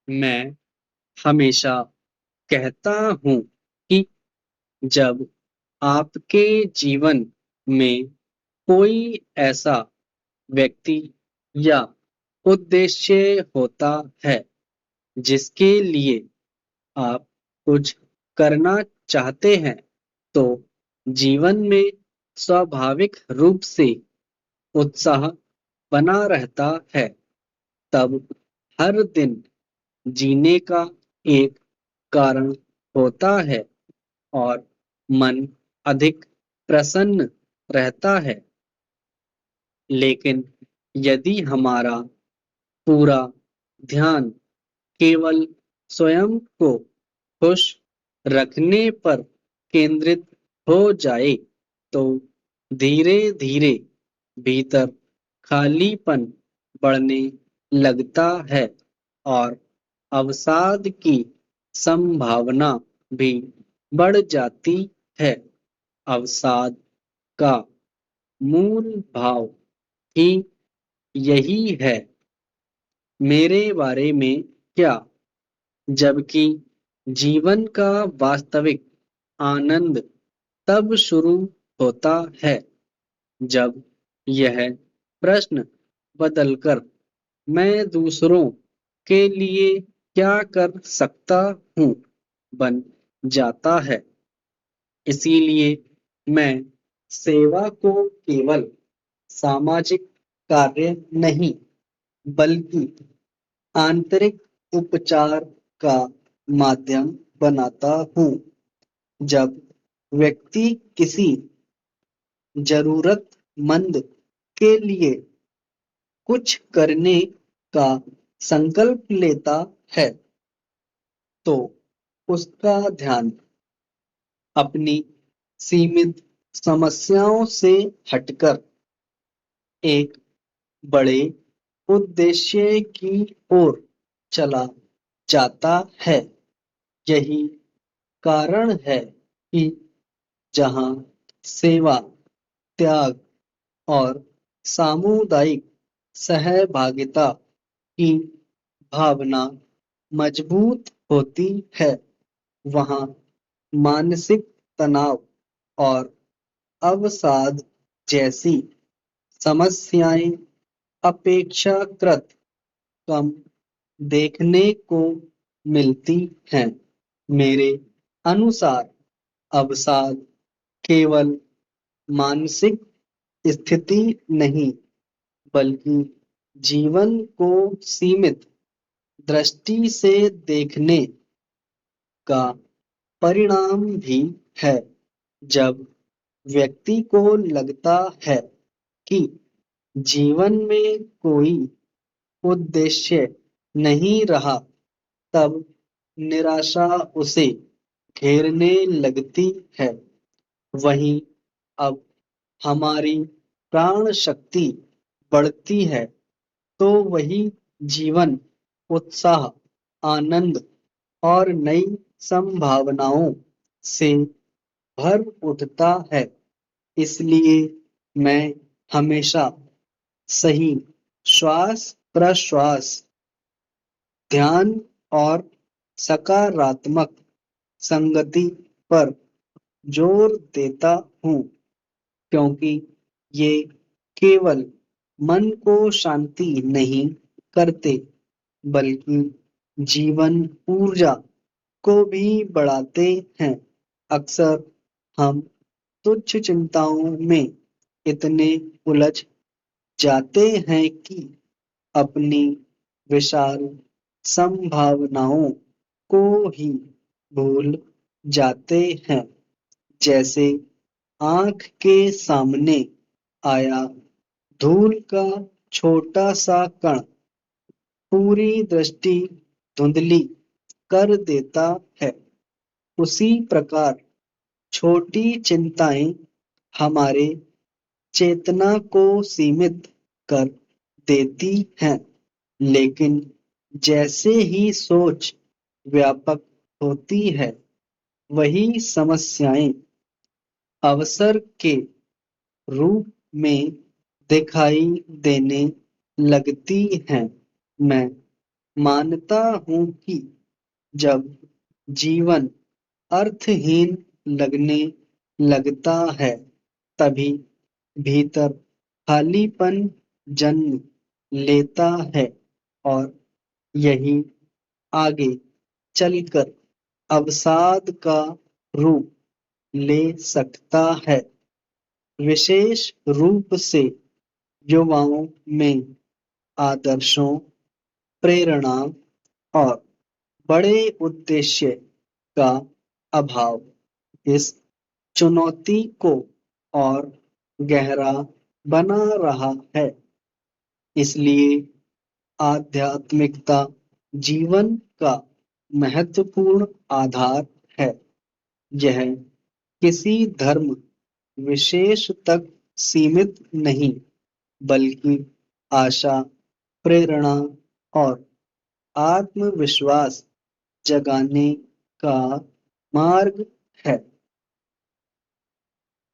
मैं हमेशा कहता हूँ कि जब आपके जीवन में कोई ऐसा व्यक्ति या उद्देश्य होता है जिसके लिए आप कुछ करना चाहते हैं, तो जीवन में स्वाभाविक रूप से उत्साह बना रहता है। तब हर दिन जीने का एक कारण होता है और मन अधिक प्रसन्न रहता है। लेकिन यदि हमारा पूरा ध्यान केवल स्वयं को खुश रखने पर केंद्रित हो जाए, तो धीरे-धीरे भीतर खालीपन बढ़ने लगता है और अवसाद की संभावना भी बढ़ जाती है। अवसाद का मूल भाव ही यही है, मेरे बारे में क्या, जबकि जीवन का वास्तविक आनंद तब शुरू होता है जब यह प्रश्न बदलकर मैं दूसरों के लिए क्या कर सकता हूँ बन जाता है। इसीलिए मैं सेवा को केवल सामाजिक कार्य नहीं, बल्कि आंतरिक उपचार का माध्यम बनाता हूँ। जब व्यक्ति किसी जरूरतमंद के लिए कुछ करने का संकल्प लेता है, तो उसका ध्यान अपनी सीमित समस्याओं से हटकर एक बड़े उद्देश्य की ओर चला जाता है। यही कारण है कि जहाँ सेवा, त्याग और सामुदायिक सहभागिता की भावना मजबूत होती है, वहाँ मानसिक तनाव और अवसाद जैसी समस्याएं अपेक्षाकृत कम देखने को मिलती हैं। मेरे अनुसार अवसाद केवल मानसिक स्थिति नहीं, बल्कि जीवन को सीमित दृष्टि से देखने का परिणाम भी है। जब व्यक्ति को लगता है कि जीवन में कोई उद्देश्य नहीं रहा, तब निराशा उसे घेरने लगती है। वहीं अब हमारी प्राण शक्ति बढ़ती है, तो वही जीवन उत्साह, आनंद और नई संभावनाओं से भर उठता है। इसलिए मैं हमेशा सही श्वास प्रश्वास, ध्यान और सकारात्मक संगति पर जोर देता हूँ, क्योंकि ये केवल मन को शांति नहीं करते, बल्कि जीवन ऊर्जा को भी बढ़ाते हैं। अक्सर हम तुच्छ चिंताओं में इतने उलझ जाते हैं कि अपनी विशाल संभावनाओं को ही भूल जाते हैं। जैसे आँख के सामने आया धूल का छोटा सा कण पूरी दृष्टि धुंधली कर देता है। उसी प्रकार छोटी चिंताएं हमारे चेतना को सीमित कर देती हैं, लेकिन जैसे ही सोच व्यापक होती है, वही समस्याएं अवसर के रूप में दिखाई देने लगती हैं। मैं मानता हूँ कि जब जीवन अर्थहीन लगने लगता है तभी भीतर खालीपन जन्म लेता है और यही आगे चलकर अवसाद का रूप ले सकता है। विशेष रूप से युवाओं में आदर्शों, प्रेरणा और बड़े उद्देश्य का अभाव इस चुनौती को और गहरा बना रहा है। इसलिए आध्यात्मिकता जीवन का महत्वपूर्ण आधार है। यह किसी धर्म विशेष तक सीमित नहीं, बल्कि आशा, प्रेरणा और आत्मविश्वास जगाने का मार्ग है।